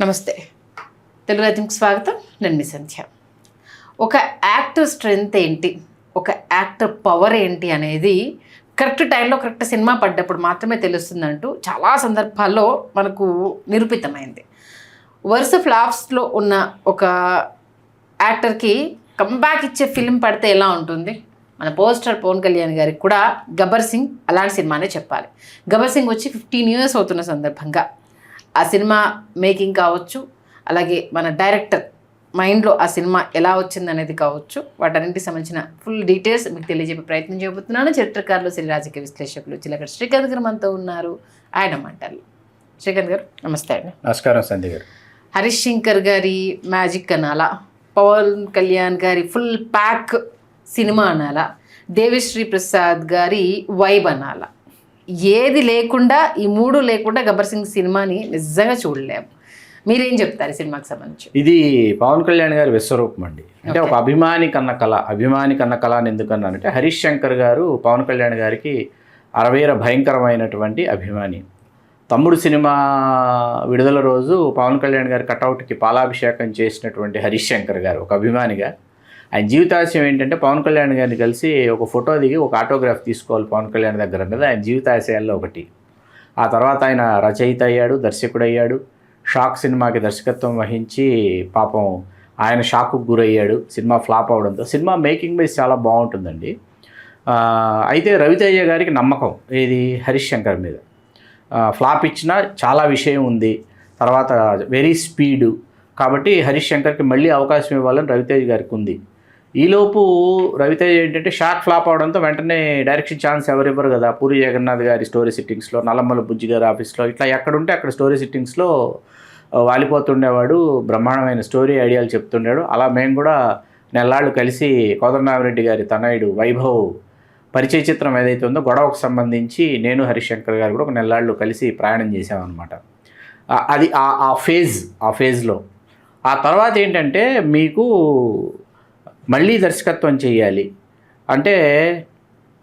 నమస్తే, తెలుగు రాజ్యంకి స్వాగతం. నేను మీ సంధ్య. ఒక యాక్టర్ స్ట్రెంగ్త్ ఏంటి, ఒక యాక్టర్ పవర్ ఏంటి అనేది కరెక్ట్ టైంలో కరెక్ట్ సినిమా పడ్డప్పుడు మాత్రమే తెలుస్తుందంటూ చాలా సందర్భాల్లో మనకు నిరూపితమైంది. వరుస ఫ్లాప్స్లో ఉన్న ఒక యాక్టర్కి కంబ్యాక్ ఇచ్చే ఫిల్మ్ పడితే ఎలా ఉంటుంది? మన పోస్టర్ పవన్ కళ్యాణ్ గారికి కూడా గబ్బర్ సింగ్ అలాంటి సినిమానే చెప్పాలి. గబ్బర్ సింగ్ వచ్చి 15 years అవుతున్న సందర్భంగా ఆ సినిమా మేకింగ్ కావచ్చు, అలాగే మన డైరెక్టర్ మైండ్లో ఆ సినిమా ఎలా వచ్చింది అనేది కావచ్చు, వాటన్నింటికి సంబంధించిన ఫుల్ డీటెయిల్స్ మీకు తెలియజేపే ప్రయత్నం చేయబోతున్నాను. చరిత్రకారులు, శ్రీ రాజకీయ విశ్లేషకులు చిలకడ శ్రీకాంత్ గారు మనతో ఉన్నారు. ఆయన మాట్లాడారు. శ్రీకాంత్ గారు నమస్తే అండి. నమస్కారం సంధ్య గారు. హరీష్ శంకర్ గారి మ్యాజిక్ అనాలా, పవన్ కళ్యాణ్ గారి ఫుల్ ప్యాక్ సినిమా అనాలా, దేవిశ్రీ ప్రసాద్ గారి వైబ్ అనాలా, ఏది లేకుండా ఈ మూడు లేకుండా గబ్బర్ సింగ్ సినిమాని నిజంగా చూడలేము. మీరేం చెప్తారు సినిమాకి సంబంధించి? ఇది పవన్ కళ్యాణ్ గారి విశ్వరూపం అండి. అంటే ఒక అభిమాని కన్న కళ అని ఎందుకన్నానంటే, హరీష్ శంకర్ గారు పవన్ కళ్యాణ్ గారికి అరవేర భయంకరమైనటువంటి అభిమాని. తమ్ముడు సినిమా విడుదల రోజు పవన్ కళ్యాణ్ గారి కటౌట్కి పాలాభిషేకం చేసినటువంటి హరీష్ శంకర్ గారు ఒక అభిమానిగా ఆయన జీవితాశయం ఏంటంటే, పవన్ కళ్యాణ్ గారిని కలిసి ఒక ఫోటో దిగి ఒక ఆటోగ్రాఫ్ తీసుకోవాలి పవన్ కళ్యాణ్ దగ్గర అనేది ఆయన జీవితాశయాల్లో ఒకటి. ఆ తర్వాత ఆయన రచయిత అయ్యాడు, దర్శకుడు అయ్యాడు. షాక్ సినిమాకి దర్శకత్వం వహించి పాపం ఆయన షాక్కు గురయ్యాడు సినిమా ఫ్లాప్ అవడంతో. సినిమా మేకింగ్ బేస్ చాలా బాగుంటుందండి. అయితే రవితేజ గారికి నమ్మకం ఇది హరీష్ శంకర్ మీద. ఫ్లాప్ ఇచ్చినా చాలా విషయం ఉంది, తర్వాత వెరీ స్పీడు, కాబట్టి హరీష్ శంకర్కి మళ్ళీ అవకాశం ఇవ్వాలని రవితేజ గారికి ఉంది. ఈలోపు రవితేజ ఏంటంటే షాక్ ఫ్లాప్ అవడంతో వెంటనే డైరెక్షన్ ఛాన్స్ ఎవరివ్వరు కదా. పూరి జగన్నాథ్ గారి స్టోరీ సిట్టింగ్స్లో, నల్లమల్ల బుజ్జి గారి ఆఫీస్లో, ఇట్లా ఎక్కడుంటే అక్కడ స్టోరీ సిట్టింగ్స్లో వాలిపోతుండేవాడు. బ్రహ్మాండమైన స్టోరీ ఐడియాలు చెప్తుండాడు. అలా మేము కూడా నెల్లాళ్ళు కలిసి కోదండరామిరెడ్డి గారి తనయుడు వైభవ్ పరిచయ చిత్రం ఏదైతే ఉందో గొడవకు సంబంధించి నేను హరీష్ శంకర్ గారు కూడా ఒక నెల్లాళ్ళు కలిసి ప్రయాణం చేసామన్నమాట. అది ఆ ఫేజ్లో. ఆ తర్వాత ఏంటంటే, మీకు మళ్ళీ దర్శకత్వం చేయాలి అంటే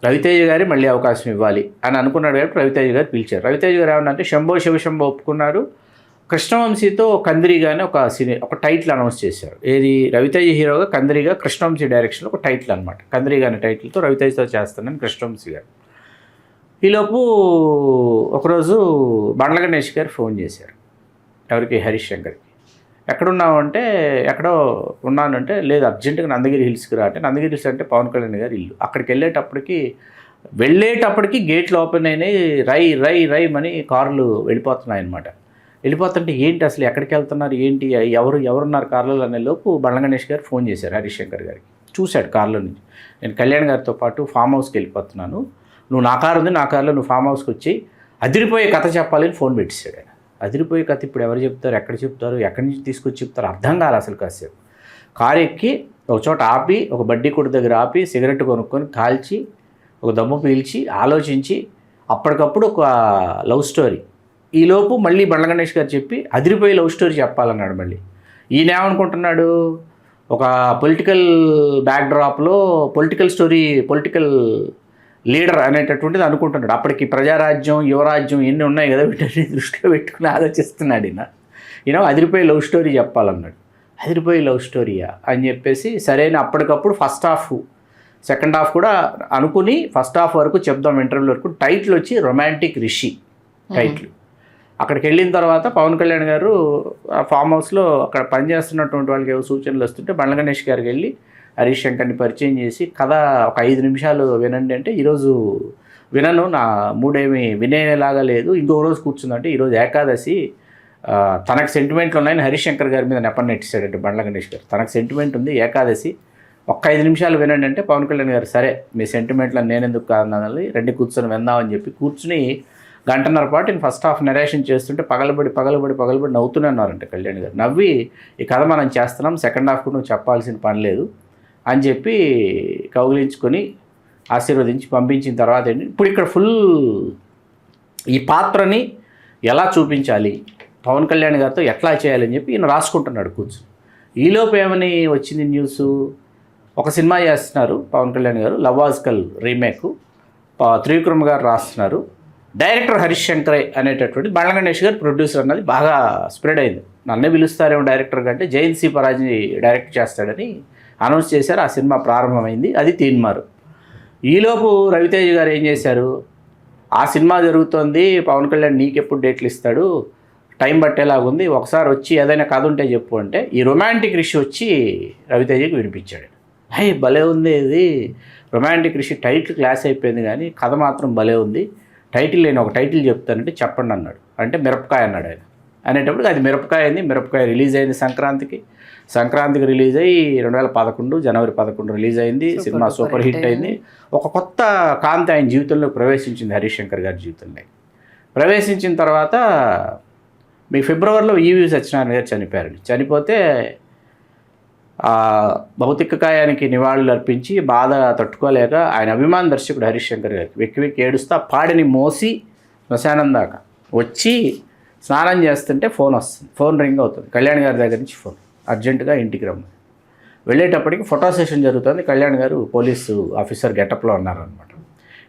రవితేజ గారి మళ్ళీ అవకాశం ఇవ్వాలి అని అనుకున్నాడు కాబట్టి రవితేజ గారు పిలిచారు. రవితేజ గారు ఏమన్నంటే శంభో శివశంభో ఒప్పుకున్నారు. కృష్ణవంశీతో కందిరిగానే ఒక టైటిల్ అనౌన్స్ చేశారు. ఏది రవితేజ హీరోగా, కందిరిగా కృష్ణవంశీ డైరెక్షన్లో ఒక టైటిల్ అనమాట. కందిరిగా అనే టైటిల్తో రవితేజతో చేస్తానని కృష్ణవంశీ గారు. ఈలోపు ఒకరోజు బండ్ల గణేష్ గారు ఫోన్ చేశారు. ఎవరికి? హరీష్ శంకర్కి. ఎక్కడున్నావు అంటే, ఎక్కడో ఉన్నానంటే, లేదు అర్జెంటుగా నందగిరి హిల్స్కి రా అంటే, నందగిరి హిల్స్ అంటే పవన్ కళ్యాణ్ గారి ఇల్లు. అక్కడికి వెళ్ళేటప్పటికి గేట్లు ఓపెన్ అయినాయి. రై అని కార్లు వెళ్ళిపోతున్నాయి అన్నమాట. వెళ్ళిపోతుంటే ఏంటి అసలు ఎక్కడికి వెళ్తున్నారు, ఏంటి, ఎవరున్నారు కార్లలో అనే లోపు బండ్ల గణేష్ గారు ఫోన్ చేశారు హరీష్ శంకర్ గారికి. చూశాడు కార్లో నుంచి, నేను కళ్యాణ్ గారితో పాటు ఫామ్ హౌస్కి వెళ్ళిపోతున్నాను, నువ్వు నా కారు ఉంది, నా కారులో నువ్వు ఫామ్ హౌస్కి వచ్చి అదిరిపోయే కథ చెప్పాలని ఫోన్ పెట్టేశాడు ఆయన. అదిరిపోయే కథ ఇప్పుడు ఎవరు చెప్తారు, ఎక్కడ చెప్తారు, ఎక్కడి నుంచి తీసుకొచ్చి చెప్తారు, అర్థం కాదు అసలు. కాసేపు కారు ఎక్కి ఒక చోట ఆపి, ఒక బడ్డీ కొట్టు దగ్గర ఆపి సిగరెట్ కొనుక్కొని కాల్చి ఒక దమ్ము పీల్చి ఆలోచించి అప్పటికప్పుడు ఒక లవ్ స్టోరీ. ఈలోపు మళ్ళీ బండ్ల గణేష్ గారు చెప్పి అదిరిపోయే లవ్ స్టోరీ చెప్పాలన్నాడు. మళ్ళీ ఈయన ఏమనుకుంటున్నాడు, ఒక పొలిటికల్ బ్యాక్డ్రాప్లో పొలిటికల్ లీడర్ అనేటటువంటిది అనుకుంటున్నాడు. అప్పటికి ప్రజారాజ్యం, యువరాజ్యం ఎన్ని ఉన్నాయి కదా, వీటిని దృష్టిలో పెట్టుకుని ఆలోచిస్తున్నాడు ఈయన అదిరిపోయే లవ్ స్టోరీ చెప్పాలన్నాడు. అదిరిపోయే లవ్ స్టోరీయా అని చెప్పేసి సరైన అప్పటికప్పుడు ఫస్ట్ హాఫ్ సెకండ్ హాఫ్ కూడా అనుకుని ఫస్ట్ హాఫ్ వరకు చెప్దాం ఇంటర్వ్యూ వరకు. టైటిల్ వచ్చి రొమాంటిక్ రిషి టైటిల్. అక్కడికి వెళ్ళిన తర్వాత పవన్ కళ్యాణ్ గారు ఫామ్ హౌస్లో అక్కడ పనిచేస్తున్నటువంటి వాళ్ళకి ఏవో సూచనలు వస్తుంటే బండ్ల గణేష్ గారికి వెళ్ళి హరీష్ శంకర్ని పరిచయం చేసి కథ ఒక 5 నిమిషాలు వినండి అంటే, ఈరోజు వినను, నా మూడేమి వినేలాగా లేదు, ఇంకో రోజు కూర్చుందంటే, ఈరోజు ఏకాదశి, తనకు సెంటిమెంట్లు ఉన్నాయని హరీష్ శంకర్ గారి మీద నెపన్నెట్టిస్తాడంటే బండ్ల గణేష్ గారు. తనకు సెంటిమెంట్ ఉంది, ఏకాదశి, ఒక్క 5 నిమిషాలు వినండి అంటే పవన్ కళ్యాణ్ గారు సరే మీ సెంటిమెంట్లను నేనెందుకు కాదన్నది, రెండు కూర్చొని విందామని చెప్పి కూర్చుని 1.5 గంటల పాటు నేను ఫస్ట్ హాఫ్ నెరేషన్ చేస్తుంటే పగలబడి నవ్వుతూనే ఉన్నారంటే కళ్యాణ్ గారు. నవ్వి ఈ కథ మనం చేస్తున్నాం, సెకండ్ హాఫ్ కూడా నువ్వు చెప్పాల్సిన పని లేదు అని చెప్పి కౌగిలించుకొని ఆశీర్వదించి పంపించిన తర్వాత ఏంటి, ఇప్పుడు ఇక్కడ ఫుల్ ఈ పాత్రని ఎలా చూపించాలి, పవన్ కళ్యాణ్ గారితో ఎట్లా చేయాలని చెప్పి ఈయన రాసుకుంటున్నాడు కూర్చొని. ఈలోపు ఏమని వచ్చింది న్యూస్, ఒక సినిమా చేస్తున్నారు పవన్ కళ్యాణ్ గారు, లవ్ ఆజ్కల్ రీమేక్, త్రివిక్రమ్ గారు రాస్తున్నారు, డైరెక్టర్ హరీష్ శంకరే అనేటటువంటి బండ్ల గణేష్ గారు ప్రొడ్యూసర్ అన్నది బాగా స్ప్రెడ్ అయింది. నన్నే పిలుస్తారేమో డైరెక్టర్ కంటే జయంత్ సి పరాజీ డైరెక్ట్ చేస్తాడని అనౌన్స్ చేశారు. ఆ సినిమా ప్రారంభమైంది. అది తీన్మారు. ఈలోపు రవితేజ్ గారు ఏం చేశారు, ఆ సినిమా జరుగుతోంది, పవన్ కళ్యాణ్ నీకెప్పుడు డేట్లు ఇస్తాడు, టైం పట్టేలాగుంది, ఒకసారి వచ్చి ఏదైనా కథ ఉంటే చెప్పు అంటే ఈ రొమాంటిక్ రిషి వచ్చి రవితేజకి వినిపించాడు. హై భలే ఉంది, ఇది రొమాంటిక్ రిషి టైటిల్ క్లాస్ అయిపోయింది కానీ కథ మాత్రం భలే ఉంది, టైటిల్ నేను ఒక టైటిల్ చెప్తానంటే చెప్పండి అన్నాడు. అంటే మిరపకాయ అన్నాడు ఆయన. అనేటప్పుడు అది మిరపకాయ అయింది. మిరపకాయ రిలీజ్ అయింది సంక్రాంతికి రిలీజ్ అయ్యి 2011 జనవరి 11 రిలీజ్ అయింది. సినిమా సూపర్ హిట్ అయింది. ఒక కొత్త కాంతి ఆయన జీవితంలో ప్రవేశించింది, హరీష్ శంకర్ గారి జీవితంలో. ప్రవేశించిన తర్వాత మీకు ఫిబ్రవరిలో ఈవి సత్యనారాయణ గారు చనిపోయారండి. చనిపోతే భౌతిక కాయానికి నివాళులు అర్పించి బాధ తట్టుకోలేక ఆయన అభిమాన దర్శకుడు హరీష్ శంకర్ గారికి వెక్కి ఏడుస్తా పాడిని మోసి శ్మశానం దాకా వచ్చి స్నానం చేస్తుంటే ఫోన్ వస్తుంది. ఫోన్ రింగ్ అవుతుంది. కళ్యాణ్ గారి దగ్గర నుంచి ఫోన్, అర్జెంటుగా ఇంటికి రమ్మని. వెళ్ళేటప్పటికి ఫోటో సెషన్ జరుగుతుంది. కళ్యాణ్ గారు పోలీసు ఆఫీసర్ గెటప్లో ఉన్నారనమాట.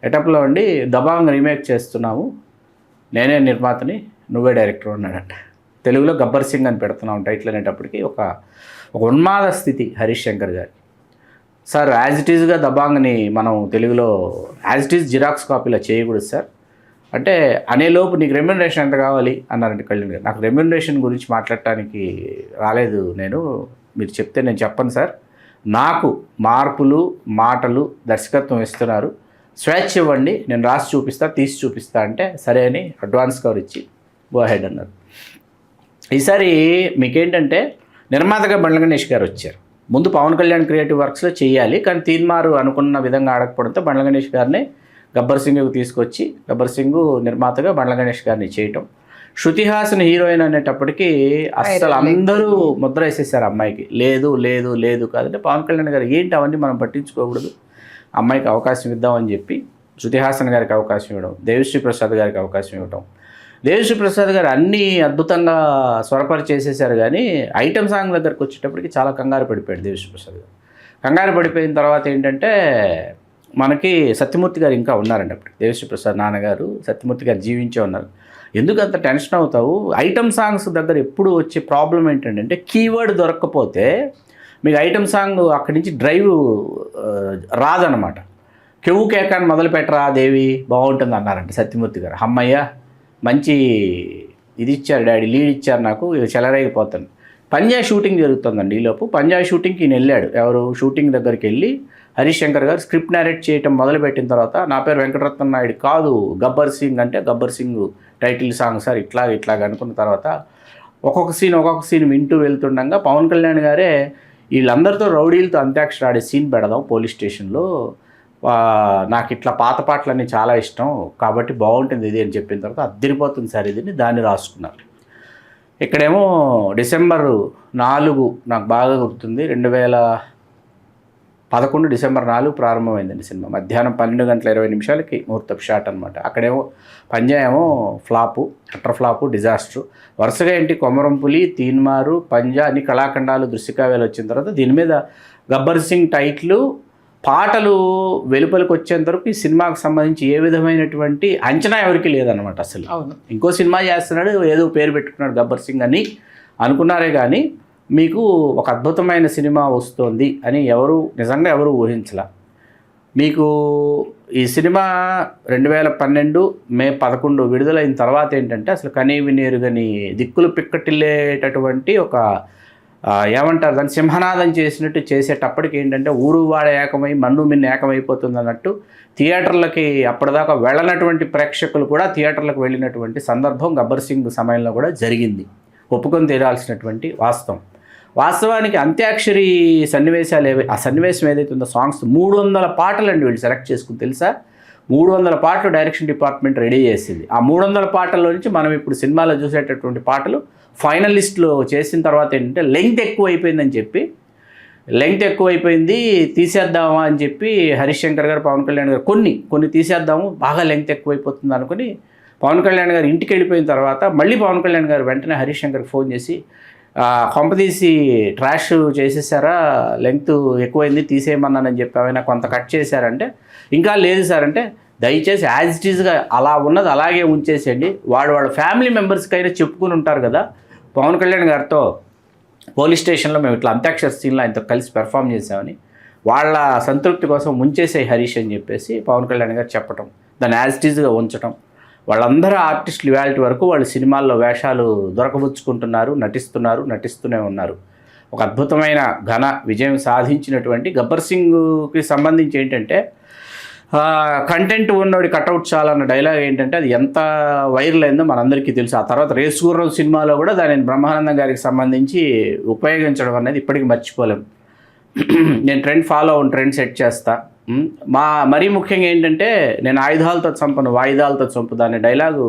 గెటప్లో ఉండి దబాంగ్ రీమేక్ చేస్తున్నాము, నేనే నిర్మాతని, నువ్వే డైరెక్టర్ ఉన్నాడంట. తెలుగులో గబ్బర్ సింగ్ అని పెడుతున్నాం టైటిల్. అనేటప్పటికి ఒక ఉన్మాద స్థితి హరీష్ శంకర్ గారికి. సార్ యాజ్ ఇట్ ఈజ్గా దబాంగ్ని మనం తెలుగులో యాజ్ ఇట్ ఈజ్ జిరాక్స్ కాపీలో చేయకూడదు సార్ అంటే, అనేలోపు నీకు రెమ్యూనరేషన్ ఎంత కావాలి అన్నారంటే కళ్యాణ్ గారు. నాకు రెమ్యూనరేషన్ గురించి మాట్లాడటానికి రాలేదు నేను, మీరు చెప్తే నేను చెప్పను సార్, నాకు మార్పులు మాటలు దర్శకత్వం ఇస్తున్నారు, స్వేచ్ఛ ఇవ్వండి, నేను రాసి చూపిస్తా, తీసి చూపిస్తా అంటే సరే అని అడ్వాన్స్ కవర్ ఇచ్చి గో హెడ్ అన్నారు. ఈసారి మీకేంటంటే నిర్మాతగా బండ్ల గణేష్ గారు వచ్చారు. ముందు పవన్ కళ్యాణ్ క్రియేటివ్ వర్క్స్లో చేయాలి, కానీ తీన్మారు అనుకున్న విధంగా ఆడకపోవడంతో బండ్ల గణేష్ గారిని గబ్బర్ సింగ్కి తీసుకొచ్చి గబ్బర్ సింగ్ నిర్మాతగా బండ్ల గణేష్ గారిని చేయటం. శృతి హాసన్ హీరోయిన్ అనేటప్పటికీ అస్సలు అందరూ ముద్ర వేసేసారు అమ్మాయికి. లేదు లేదు లేదు కాదంటే పవన్ కళ్యాణ్ గారు ఏంటి అవన్నీ మనం పట్టించుకోకూడదు, అమ్మాయికి అవకాశం ఇద్దామని చెప్పి శృతి హాసన్ గారికి అవకాశం ఇవ్వడం, దేవిశ్రీ ప్రసాద్ గారికి అవకాశం ఇవ్వడం. దేవిశ్రీ ప్రసాద్ గారు అన్నీ అద్భుతంగా స్వరపరి చేసేసారు కానీ ఐటమ్ సాంగ్ దగ్గరికి వచ్చేటప్పటికి చాలా కంగారు పడిపోయాడు దేవిశ్రీ ప్రసాద్ గారు. కంగారు పడిపోయిన తర్వాత ఏంటంటే మనకి సత్యమూర్తి గారు ఇంకా ఉన్నారండి అప్పుడు. దేవిశ్రీ ప్రసాద్ నాన్నగారు సత్యమూర్తి గారు జీవించే ఉన్నారు. ఎందుకు అంత టెన్షన్ అవుతావు, ఐటమ్ సాంగ్స్ దగ్గర ఎప్పుడు వచ్చే ప్రాబ్లం ఏంటంటే కీవర్డ్ దొరక్కపోతే మీకు ఐటమ్ సాంగ్ అక్కడి నుంచి డ్రైవ్ రాదనమాట. కెవ్వు కేకాన్ని మొదలు పెట్టరా దేవి బాగుంటుంది అన్నారంట సత్యమూర్తి గారు. అమ్మయ్య మంచి ఇది ఇచ్చారు డాడీ, లీడ్ ఇచ్చారు నాకు, చెలరైపోతాను. పంజాబ్ షూటింగ్ జరుగుతుందండి. ఈలోపు పంజాబ్ షూటింగ్కి ఈయన వెళ్ళాడు. ఎవరు షూటింగ్ దగ్గరికి వెళ్ళి హరీష్ శంకర్ గారు స్క్రిప్ట్ నేరేట్ చేయటం మొదలుపెట్టిన తర్వాత నా పేరు వెంకటరత్న నాయుడు కాదు గబ్బర్ సింగ్ అంటే Gabbar Singh title song sir ఇట్లాగ అనుకున్న తర్వాత ఒక్కొక్క సీన్ వింటూ వెళ్తుండగా పవన్ కళ్యాణ్ గారే వీళ్ళందరితో రౌడీలతో అంత్యాక్షరి ఆడే సీన్ పెడదాం పోలీస్ స్టేషన్లో, నాకు ఇట్లా పాత పాటలన్నీ చాలా ఇష్టం కాబట్టి బాగుంటుంది ఇది అని చెప్పిన తర్వాత అద్దరిపోతుంది సార్ ఇది, దాన్ని రాసుకున్నారు. ఇక్కడేమో డిసెంబర్ 4 నాకు బాగా గుర్తుంది, 2011 డిసెంబర్ 4 ప్రారంభమైందండి సినిమా. మధ్యాహ్నం 12:20 ముహూర్తపు షాట్ అనమాట. అక్కడేమో పంజా ఏమో ఫ్లాపు, అట్టర్ ఫ్లాపు, డిజాస్టరు. వరుసగా ఏంటి కొమరంపులి, తీన్మారు, పంజా అన్ని కళాఖండాలు దృశ్యకావ్యాలు వచ్చిన తర్వాత దీని మీద గబ్బర్ సింగ్ టైటిల్ పాటలు వెలుపలికి వచ్చేంత వరకు ఈ సినిమాకు సంబంధించి ఏ విధమైనటువంటి అంచనా ఎవరికి లేదనమాట. అసలు ఇంకో సినిమా చేస్తున్నాడు, ఏదో పేరు పెట్టుకున్నాడు గబ్బర్ సింగ్ అని అనుకున్నారే కానీ మీకు ఒక అద్భుతమైన సినిమా వస్తుంది అని నిజంగా ఎవరు ఊహించలా. మీకు ఈ సినిమా 2012 మే 11 విడుదలైన తర్వాత ఏంటంటే అసలు కనీ వినేరుగని దిక్కులు పిక్కటిల్లేటటువంటి ఒక ఏమంటారు దాన్ని సింహనాదం చేసినట్టు చేసేటప్పటికి ఏంటంటే ఊరు వాడ ఏకమై మన్ను మిన్ను ఏకమైపోతుంది అన్నట్టు థియేటర్లకి అప్పటిదాకా వెళ్ళనటువంటి ప్రేక్షకులు కూడా థియేటర్లకు వెళ్ళినటువంటి సందర్భం గబ్బర్ సింగ్ సమయంలో కూడా జరిగింది. ఒప్పుకొని తీరాల్సినటువంటి వాస్తవానికి అంత్యాక్షరి సన్నివేశాలు ఆ సన్నివేశం ఏదైతే ఉందో సాంగ్స్ 300 పాటలు అండి వీళ్ళు సెలెక్ట్ చేసుకుని తెలుసా. 300 పాటలు డైరెక్షన్ డిపార్ట్మెంట్ రెడీ చేసింది. ఆ 300 పాటల్లో నుంచి మనం ఇప్పుడు సినిమాలో చూసేటటువంటి పాటలు ఫైనల్ లిస్ట్లో చేసిన తర్వాత ఏంటంటే లెంగ్త్ ఎక్కువైపోయింది తీసేద్దామా అని చెప్పి హరీష్ శంకర్ గారు పవన్ కళ్యాణ్ గారు కొన్ని తీసేద్దాము బాగా లెంగ్త్ ఎక్కువైపోతుంది అనుకుని పవన్ కళ్యాణ్ గారు ఇంటికి వెళ్ళిపోయిన తర్వాత మళ్ళీ పవన్ కళ్యాణ్ గారు వెంటనే హరీష్ శంకర్కి ఫోన్ చేసి కొంపదీసి ట్రాష్ చేసేసారా, లెంగ్త్ ఎక్కువైంది తీసేయమన్నానని చెప్పి ఏమైనా కొంత కట్ చేశారంటే ఇంకా లేదు సార్ అంటే దయచేసి యాజ్ ఇట్ ఈజ్గా అలా ఉన్నది అలాగే ఉంచేసేయండి, వాళ్ళ ఫ్యామిలీ మెంబర్స్కి అయినా చెప్పుకుని ఉంటారు కదా, పవన్ కళ్యాణ్ గారితో పోలీస్ స్టేషన్లో మేము ఇట్లా అంత్యాక్షరి సీన్లో ఆయనతో కలిసి పెర్ఫామ్ చేసామని వాళ్ళ సంతృప్తి కోసం ముంచేసే హరీష్ అని చెప్పేసి పవన్ కళ్యాణ్ గారు చెప్పటం, దాన్ని యాజ్ ఇట్ ఈజ్గా ఉంచటం. వాళ్ళందరూ ఆర్టిస్టులు ఇవాళ వరకు వాళ్ళు సినిమాల్లో వేషాలు దొరకబుచ్చుకుంటున్నారు, నటిస్తూనే ఉన్నారు. ఒక అద్భుతమైన ఘన విజయం సాధించినటువంటి గబ్బర్ సింగ్కి సంబంధించి ఏంటంటే కంటెంట్ ఉన్నోడి కట్అవుట్ చాలన్న డైలాగ్ ఏంటంటే అది ఎంత వైరల్ అయిందో మనందరికీ తెలుసు. ఆ తర్వాత రేసుగుర్రం సినిమాలో కూడా దానిని బ్రహ్మానందం గారికి సంబంధించి ఉపయోగించడం అనేది ఇప్పటికీ మర్చిపోలేం. నేను ట్రెండ్ ఫాలో అవును, ట్రెండ్ సెట్ చేస్తా. మరీ ముఖ్యంగా ఏంటంటే నేను ఆయుధాలతో చంపను వాయిదాలతో చంపుదా అనే డైలాగు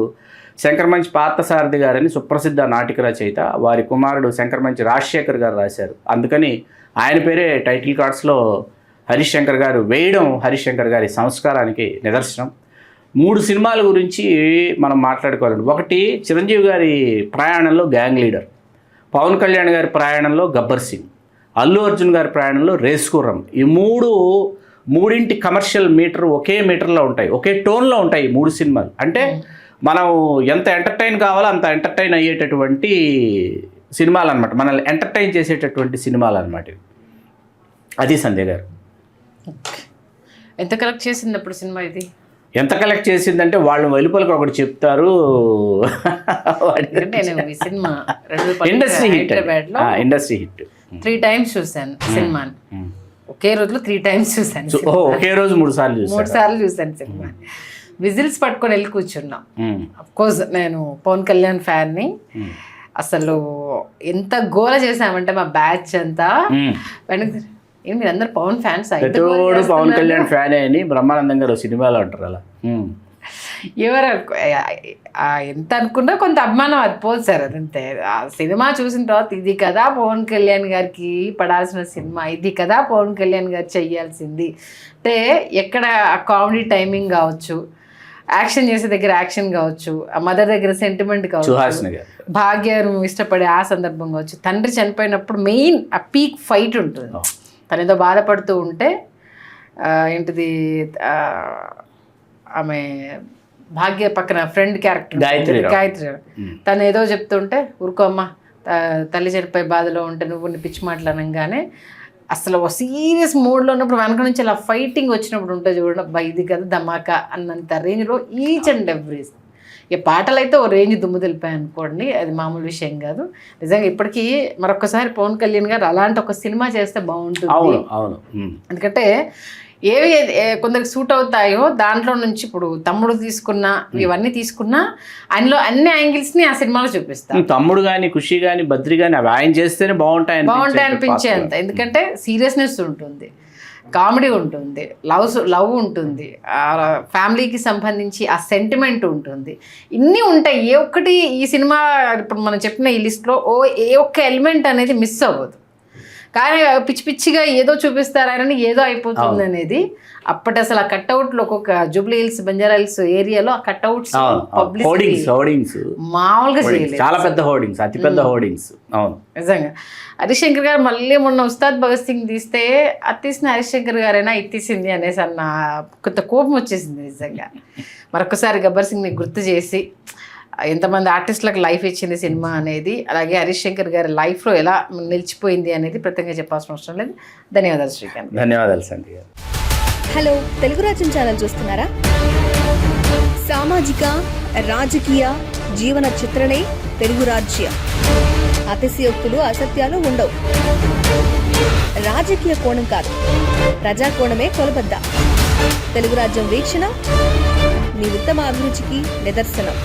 శంకరమంచి పార్థసారథి గారని సుప్రసిద్ధ నాటిక రచయిత, వారి కుమారుడు శంకరమంచి రాజశేఖర్ గారు రాశారు. అందుకని ఆయన పేరే టైటిల్ కార్డ్స్లో హరీష్ శంకర్ గారు వేయడం హరీష్ శంకర్ గారి సంస్కారానికి నిదర్శనం. 3 సినిమాల గురించి మనం మాట్లాడుకోవాలండి. ఒకటి చిరంజీవి గారి ప్రయాణంలో గ్యాంగ్ లీడర్, పవన్ కళ్యాణ్ గారి ప్రయాణంలో గబ్బర్ సింగ్, అల్లు అర్జున్ గారి ప్రయాణంలో రేసుగుర్రం. ఈ మూడింటి కమర్షియల్ మీటర్ ఒకే మీటర్లో ఉంటాయి, ఒకే టోన్లో ఉంటాయి 3 సినిమాలు. అంటే మనం ఎంత ఎంటర్టైన్ కావాలో అంత ఎంటర్టైన్ అయ్యేటటువంటి సినిమాలు అనమాట, మనల్ని ఎంటర్టైన్ చేసేటటువంటి సినిమాలు అనమాట. అది సంధ్య గారు. ఎంత కలెక్ట్ చేసింది అప్పుడు సినిమా ఇది? ఎంత కలెక్ట్ చేసిందంటే వాళ్ళు వెలుపలకు ఒకటి చెప్తారు. Industry hit, industry hit. 3 times చూసాను సినిమాని, ఒకే రోజులో 3 times చూసాను. ఒకే రోజు 3 సార్లు చూసాను సినిమా. విజిల్స్ పట్టుకొని వెళ్ళి కూర్చున్నాం. అఫ్కోర్స్ నేను పవన్ కళ్యాణ్ ఫ్యాన్ని. అసలు ఎంత గోల చేసామంటే మా బ్యాచ్ అంతా మీరు అందరు పవన్ ఫ్యాన్స్, పవన్ కళ్యాణ్ ఫ్యాన్ అని బ్రహ్మానందం గారు సినిమాలో అంటారు అలా. ఎవరు ఎంత అనుకున్నా కొంత అభిమానం అది పోదు సార్, అదంతే. ఆ సినిమా చూసిన తర్వాత ఇది కదా పవన్ కళ్యాణ్ గారికి పడాల్సిన సినిమా, ఇది కదా పవన్ కళ్యాణ్ గారు చెయ్యాల్సింది. అంటే ఎక్కడ కామెడీ టైమింగ్ కావచ్చు, యాక్షన్ చేసే దగ్గర యాక్షన్ కావచ్చు, ఆ మదర్ దగ్గర సెంటిమెంట్ కావచ్చు, భాగ్యను ఇష్టపడే ఆ సందర్భం కావచ్చు, తండ్రి చనిపోయినప్పుడు మెయిన్ ఆ పీక్ ఫైట్ ఉంటుంది. తను ఏదో బాధపడుతూ ఉంటే ఏంటిది ఆమె భాగ్య పక్కన ఫ్రెండ్ క్యారెక్టర్ గాయత్రి, తను ఏదో చెప్తుంటే ఊరుకోమ్మ తల్లి చనిపోయే బాధలో ఉంటే నువ్వు పిచ్చి మాట్లాడంగానే అసలు ఒక సీరియస్ మూడ్లో ఉన్నప్పుడు వెనక నుంచి అలా ఫైటింగ్ వచ్చినప్పుడు ఉంటుంది చూడండి, అబ్బా ఇది కదా ధమాకా అన్నంత రేంజ్లో ఈచ్ అండ్ ఎవ్రీ. ఈ పాటలు అయితే ఓ రేంజ్ దుమ్ము తెలిపాయి అనుకోండి, అది మామూలు విషయం కాదు. నిజంగా ఇప్పటికీ మరొకసారి పవన్ కళ్యాణ్ గారు అలాంటి ఒక సినిమా చేస్తే బాగుంటుంది. ఎందుకంటే ఏవి కొందరికి సూట్ అవుతాయో దాంట్లో నుంచి ఇప్పుడు తమ్ముడు తీసుకున్నా ఇవన్నీ తీసుకున్నా ఆయనలో అన్ని యాంగిల్స్ని ఆ సినిమాలో చూపిస్తారు. తమ్ముడు కానీ ఖుషి కానీ బద్రి కానీ అవి ఆయన చేస్తేనే బాగుంటాయి అనిపించేంత. ఎందుకంటే సీరియస్నెస్ ఉంటుంది, కామెడీ ఉంటుంది, లవ్ ఉంటుంది, ఫ్యామిలీకి సంబంధించి ఆ సెంటిమెంట్ ఉంటుంది, ఇన్ని ఉంటాయి. ఏ ఒక్కటి ఈ సినిమా ఇప్పుడు మనం చెప్పిన ఈ లిస్ట్లో ఏ ఒక్క ఎలిమెంట్ అనేది మిస్ అవ్వదు. కానీ పిచ్చి పిచ్చిగా ఏదో చూపిస్తారని ఏదో అయిపోతుంది అనేది. అప్పటి అసలు ఆ కట్అవుట్లు ఒక్కొక్క జూబ్లీ హిల్స్, బంజారా హిల్స్ ఏరియాలో ఆ కట్అవుట్స్ మామూలుగా చాలా పెద్ద హోర్డింగ్స్, అతి పెద్ద హోర్డింగ్స్. అవును, నిజంగా. హరీష్ శంకర్ గారు మళ్ళీ మొన్న ఉస్తాద్ భగత్ సింగ్ తీస్తే అది తీసిన హరీష్ శంకర్ గారైనా ఇది తీసింది అనేసి అన్న కొంత కోపం వచ్చేసింది నిజంగా. మరొకసారి గబ్బర్ సింగ్ని గుర్తు చేసి ఎంతమంది ఆర్టిస్టులకు లైఫ్ ఇచ్చింది సినిమా అనేది, అలాగే హరీష్ శంకర్ గారి లైఫ్లో ఎలా నిలిచిపోయింది అనేది ప్రత్యేకంగా చెప్పాల్సిన అవసరం లేదు. ధన్యవాదాలు శ్రీకాంత్. ధన్యవాదాలు సంధ్య గారు. హలో, తెలుగు రాజ్యం ఛానల్ చూస్తున్నారా? సామాజిక, రాజకీయ, జీవన చిత్రణే తెలుగు రాజ్యం. అతిశయోక్తులు, అసత్యాలు ఉండవు. రాజకీయ కోణం కాదు, ప్రజా కోణమే కొలబద్ద. తెలుగు రాజ్యం వీక్షణ మీ ఉత్తమ అభిరుచికి నిదర్శనం.